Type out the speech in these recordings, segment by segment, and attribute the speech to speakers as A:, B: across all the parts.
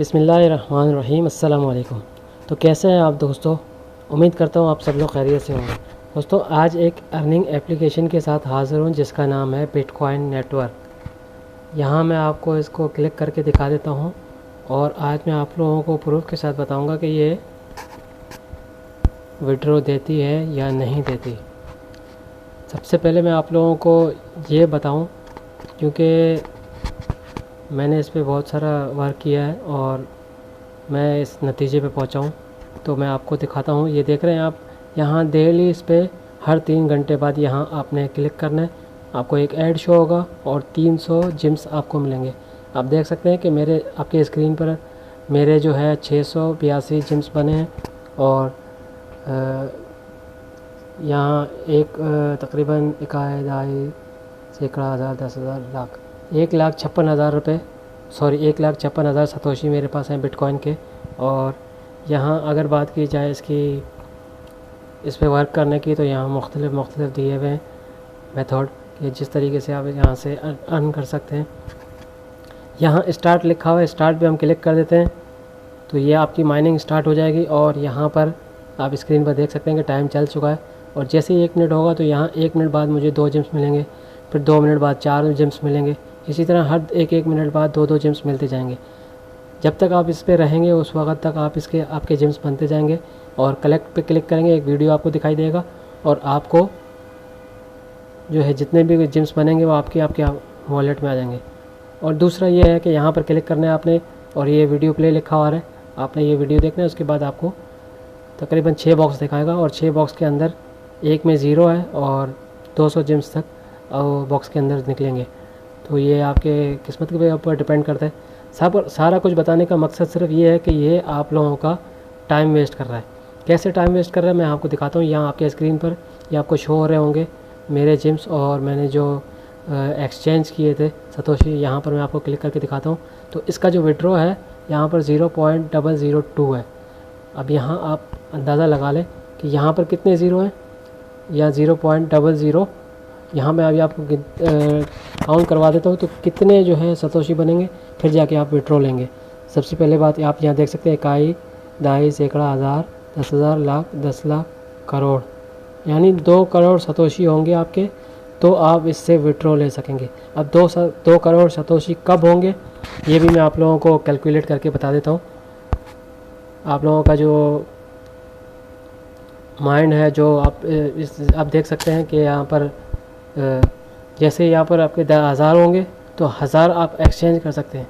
A: बिस्मिल्लाहिर्रहमानिर्रहीम अस्सलाम वालेकुम। तो कैसे हैं आप दोस्तों? उम्मीद करता हूँ आप सब लोग खैरियत से होंगे। दोस्तों आज एक अर्निंग एप्लीकेशन के साथ हाज़िर हूँ जिसका नाम है बिटकॉइन नेटवर्क। यहाँ मैं आपको इसको क्लिक करके दिखा देता हूँ और आज मैं आप लोगों को प्रूफ के साथ बताऊँगा कि ये विड्रॉ देती है या नहीं देती। सबसे पहले मैं आप लोगों को ये बताऊँ, क्योंकि मैंने इस पे बहुत सारा वर्क किया है और मैं इस नतीजे पे पहुंचा हूँ, तो मैं आपको दिखाता हूँ। ये देख रहे हैं आप, यहाँ डेली इस पे हर 3 घंटे बाद यहाँ आपने क्लिक करना है, आपको एक ऐड शो होगा और 300 जिम्स आपको मिलेंगे। आप देख सकते हैं कि मेरे आपके स्क्रीन पर मेरे जो है 682 जिम्स बने हैं और यहाँ एक तकरीबन इकाई दाई सैकड़ा हज़ार 10,000 लाख 1,56,000 रुपये 1,56,000 सतोशी मेरे पास हैं बिटकॉइन के। और यहाँ अगर बात की जाए इस पे वर्क करने की, तो यहाँ मुख्तलिफ दिए हुए हैं मेथड कि जिस तरीके से आप यहाँ से अर्न कर सकते हैं। यहाँ स्टार्ट लिखा हुआ है, स्टार्ट पे हम क्लिक कर देते हैं तो ये आपकी माइनिंग स्टार्ट हो जाएगी और यहाँ पर आप स्क्रीन पर देख सकते हैं कि टाइम चल चुका है। और जैसे ही 1 मिनट होगा तो यहाँ 1 मिनट बाद मुझे 2 जिम्स मिलेंगे, फिर 2 मिनट बाद 4 जिम्स मिलेंगे। इसी तरह हर एक मिनट बाद 2 जिम्स मिलते जाएंगे। जब तक आप इस पे रहेंगे उस वक्त तक आपके जिम्स बनते जाएंगे। और कलेक्ट पे क्लिक करेंगे, एक वीडियो आपको दिखाई देगा और आपको जो है जितने भी जिम्स बनेंगे वो आपके वॉलेट में आ जाएंगे। और दूसरा ये है कि यहाँ पर क्लिक करना है आपने और ये वीडियो प्ले लिखा हुआ है, आपने ये वीडियो देखना है। उसके बाद आपको तकरीबन 6 बॉक्स दिखाएगा और 6 बॉक्स के अंदर एक में 0 है और 200 जिम्स तक बॉक्स के अंदर निकलेंगे। तो ये आपके किस्मत के ऊपर डिपेंड करता है। सारा कुछ बताने का मकसद सिर्फ ये है कि ये आप लोगों का टाइम वेस्ट कर रहा है। कैसे टाइम वेस्ट कर रहा है मैं आपको दिखाता हूँ। यहाँ आपके स्क्रीन पर ये आपको शो हो रहे होंगे मेरे जिम्स और मैंने जो एक्सचेंज किए थे सतोशी। यहाँ पर मैं आपको क्लिक करके दिखाता हूँ। तो इसका जो विड्रॉ है यहाँ पर 0.002 है। अब यहाँ आप अंदाज़ा लगा लें कि यहाँ पर कितने ज़ीरो हैं या 0.00। यहाँ मैं अभी आपको काउंट करवा देता हूँ तो कितने जो है सतोशी बनेंगे, फिर जाके आप विड्रॉ लेंगे। सबसे पहले बात आप यहाँ देख सकते हैं इकाई दाई सैकड़ा हज़ार 10,000 लाख 10 लाख करोड़, यानी 2 करोड़ सतोशी होंगे आपके, तो आप इससे विड्रॉ ले सकेंगे। अब 2 करोड़ सतोशी कब होंगे ये भी मैं आप लोगों को कैलकुलेट करके बता देता हूँ। आप लोगों का जो माइंड है, जो आप देख सकते हैं कि यहाँ पर जैसे यहाँ पर आपके 1000 होंगे तो 1000 आप एक्सचेंज कर सकते हैं।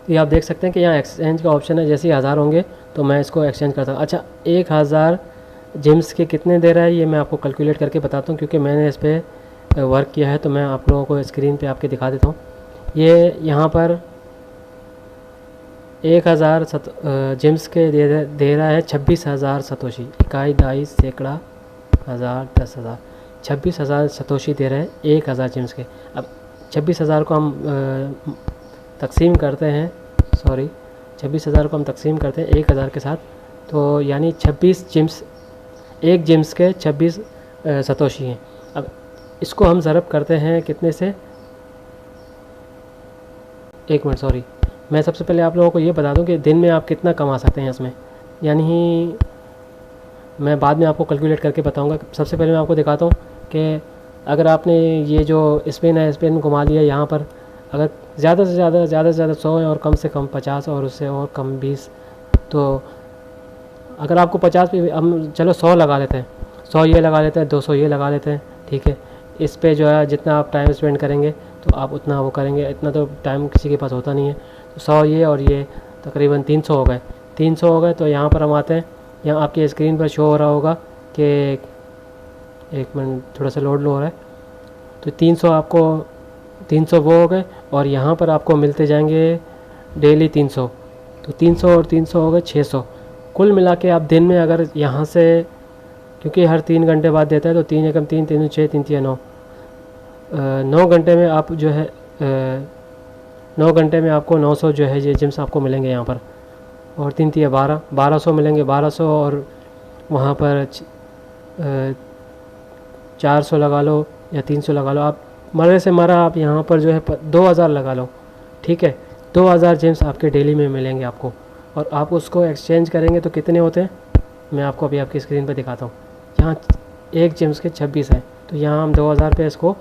A: ये आप देख सकते हैं कि यहाँ एक्सचेंज का ऑप्शन है। जैसे ही 1000 होंगे तो मैं इसको एक्सचेंज करता हूँ। अच्छा, 1000 जिम्स के कितने दे रहा है ये मैं आपको कैलकुलेट करके बताता हूँ, क्योंकि मैंने इस पर वर्क किया है। तो मैं आप लोगों को स्क्रीन पे आपके दिखा देता हूँ। ये यहाँ पर 1000 जिम्स के दे रहा है 26,000 सतोशी। इकाई दाई सैकड़ा हज़ार 10,000 26,000 सतोशी दे रहे हैं 1000 जिम्स के। अब 26,000 को हम तकसीम करते हैं 26,000 को हम तकसीम करते हैं 1000 के साथ, तो यानी 26 जिम्स, एक जिम्स के 26 सतोशी हैं। अब इसको हम ज़रब करते हैं कितने से, एक मिनट मैं सबसे पहले आप लोगों को ये बता दूं कि दिन में आप कितना कमा सकते हैं इसमें, यानी मैं बाद में आपको कैलकुलेट करके बताऊंगा। सबसे पहले मैं आपको दिखाता हूँ कि अगर आपने ये जो स्पिन घुमा लिया, यहाँ पर अगर ज़्यादा से ज़्यादा 100 है और कम से कम 50 और उससे और कम 20, तो अगर आपको 50 पे हम चलो 100 लगा लेते हैं, 100 ये लगा लेते हैं, 200 ये लगा लेते हैं, ठीक है। इस पे जो है जितना आप टाइम स्पेंड करेंगे तो आप उतना वो करेंगे, इतना तो टाइम किसी के पास होता नहीं है। तो 100 ये और ये तकरीबन 300 हो गए। 300 हो गए तो यहाँ पर हम आते हैं। यहाँ आपकी स्क्रीन पर शो हो रहा होगा कि एक मिनट थोड़ा सा लोड लो हो रहा है। तो 300 वो हो गए और यहाँ पर आपको मिलते जाएंगे डेली 300। तो 300 और 300 हो गए 600। कुल मिला के आप दिन में अगर यहाँ से, क्योंकि हर 3 घंटे बाद देता है, तो 3 एकम 3 3 6 3 3 9 9 घंटे में आप जो है 9 घंटे में आपको 900 जो है ये जिम्स आपको मिलेंगे यहाँ पर। और 3 3 1200 मिलेंगे, 1200 और वहाँ पर 400 लगा लो या 300 लगा लो, आप मरे से मरा आप यहाँ पर जो है 2000 लगा लो, ठीक है। 2000 जिम्स आपके डेली में मिलेंगे आपको, और आप उसको एक्सचेंज करेंगे तो कितने होते हैं मैं आपको अभी आपकी स्क्रीन पर दिखाता हूँ। यहाँ एक जिम्स के 26 हैं, तो यहाँ हम 2000 पे इसको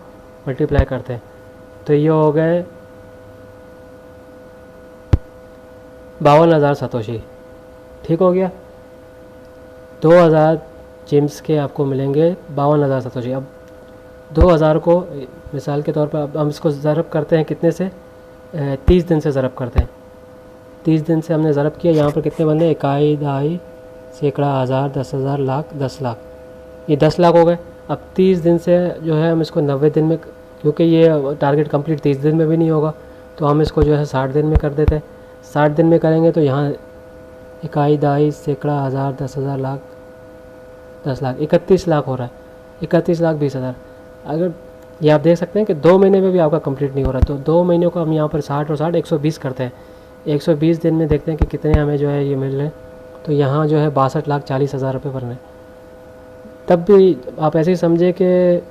A: मल्टीप्लाई करते हैं तो ये हो गए 52,000 सतोशी। ठीक हो गया, 2000 जिम्स के आपको मिलेंगे 52,000 सतोशी। अब 2000 को मिसाल के तौर पर अब हम इसको ज़रब करते हैं कितने से, 30 दिन से ज़रब करते हैं। 30 दिन से हमने ज़रब किया, यहाँ पर कितने बंदे, इकाई, दहाई, सैकड़ा, हज़ार, 10,000, लाख, 10 लाख, ये 10 लाख हो गए। अब 30 दिन से जो है हम इसको 90 दिन में, क्योंकि ये टारगेट कंप्लीट 30 दिन में भी नहीं होगा तो हम इसको जो है 60 दिन में कर देते हैं। 60 दिन में करेंगे तो यहाँ इकाई, दहाई, सैकड़ा, हज़ार, 10,000, लाख, 10 लाख, 31 लाख हो रहा है, 31 लाख 20,000। अगर ये आप देख सकते हैं कि 2 महीने में भी आपका कंप्लीट नहीं हो रहा, तो 2 महीनों को हम यहाँ पर 60 और 60 120 करते हैं। 120 दिन में देखते हैं कि कितने हमें जो है ये मिल रहे हैं, तो यहाँ जो है 62,40,000 रुपये भरने। तब भी आप ऐसे ही समझे कि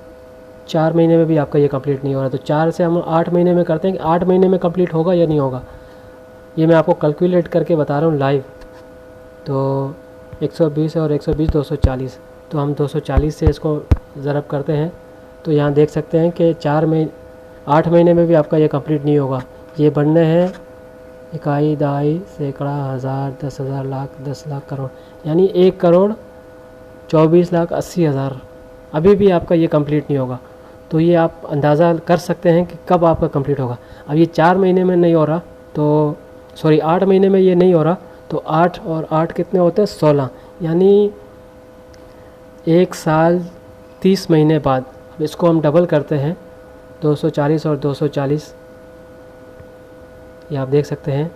A: 4 महीने में भी आपका ये कंप्लीट नहीं हो रहा, तो 4 से हम 8 महीने में करते हैं कि 8 महीने में कंप्लीट होगा या नहीं होगा। ये मैं आपको कैलकुलेट करके बता रहा हूँ लाइव। तो 120 और 120 240, तो हम 240 से इसको ज़रब करते हैं तो यहाँ देख सकते हैं कि 8 महीने में भी आपका ये कंप्लीट नहीं होगा। ये बनने हैं इकाई, दहाई, सैकड़ा, हज़ार, 10,000, लाख, 10 लाख, करोड़, यानी 1,24,80,000। अभी भी आपका ये कंप्लीट नहीं होगा। तो ये आप अंदाज़ा कर सकते हैं कि कब आपका कंप्लीट होगा। अब ये 4 महीने में नहीं हो रहा, तो सॉरी 8 महीने में ये नहीं हो रहा, तो 8 और 8 कितने होते हैं, 16, यानी 1 साल 30 महीने बाद। अब इसको हम डबल करते हैं, 240 और 240, ये आप देख सकते हैं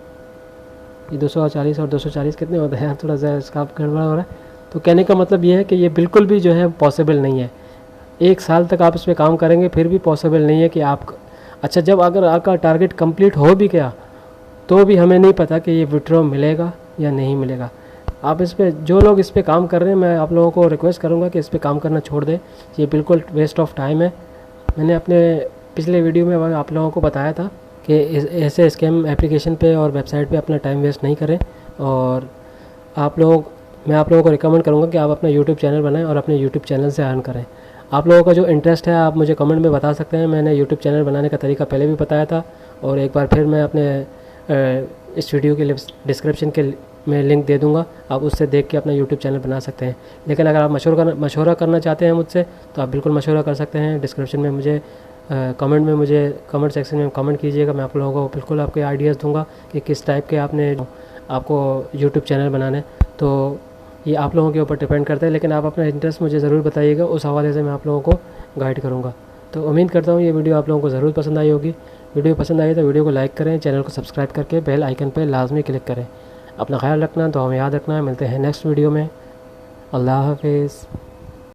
A: ये 240 और 240 कितने होते हैं यार, थोड़ा सा इसका गड़बड़ हो रहा है। तो कहने का मतलब ये है कि ये बिल्कुल भी जो है पॉसिबल नहीं है। 1 साल तक आप इस पर काम करेंगे फिर भी पॉसिबल नहीं है कि आप, अच्छा जब अगर आपका टारगेट कंप्लीट हो भी गया तो भी हमें नहीं पता कि ये विड्रॉ मिलेगा या नहीं मिलेगा। आप इस पर, जो लोग इस पर काम कर रहे हैं, मैं आप लोगों को रिक्वेस्ट करूँगा कि इस पर काम करना छोड़ दें। ये बिल्कुल वेस्ट ऑफ टाइम है। मैंने अपने पिछले वीडियो में आप लोगों को बताया था कि ऐसे स्कैम एप्लीकेशन पे और वेबसाइट पे अपना टाइम वेस्ट नहीं करें। और मैं आप लोगों को रिकमेंड करूँगा कि आप अपना यूट्यूब चैनल बनाएं और अपने यूट्यूब चैनल से अर्न करें। आप लोगों का जो इंटरेस्ट है आप मुझे कमेंट में बता सकते हैं। मैंने यूट्यूब चैनल बनाने का तरीका पहले भी बताया था, और एक बार फिर मैं अपने इस वीडियो के डिस्क्रिप्शन में लिंक दे दूंगा, आप उससे देख के अपना यूट्यूब चैनल बना सकते हैं। लेकिन अगर आप मशवरा करना चाहते हैं मुझसे तो आप बिल्कुल मशवरा कर सकते हैं। डिस्क्रिप्शन में मुझे कमेंट सेक्शन में कमेंट कीजिएगा। मैं आप लोगों को बिल्कुल आपके आइडियाज़ दूंगा कि किस टाइप के आपको यूट्यूब चैनल बनाने। तो ये आप लोगों के ऊपर डिपेंड करता है, लेकिन आप अपना इंटरेस्ट मुझे ज़रूर बताइएगा, उस हवाले से मैं आप लोगों को गाइड करूँगा। तो उम्मीद करता हूँ ये वीडियो आप लोगों को ज़रूर पसंद आई होगी। वीडियो पसंद आई तो वीडियो को लाइक करें, चैनल को सब्सक्राइब करके बेल आइकन पर लाजमी क्लिक करें। अपना ख्याल रखना, तो हमें याद रखना। मिलते हैं नेक्स्ट वीडियो में। अल्लाह हाफिज़।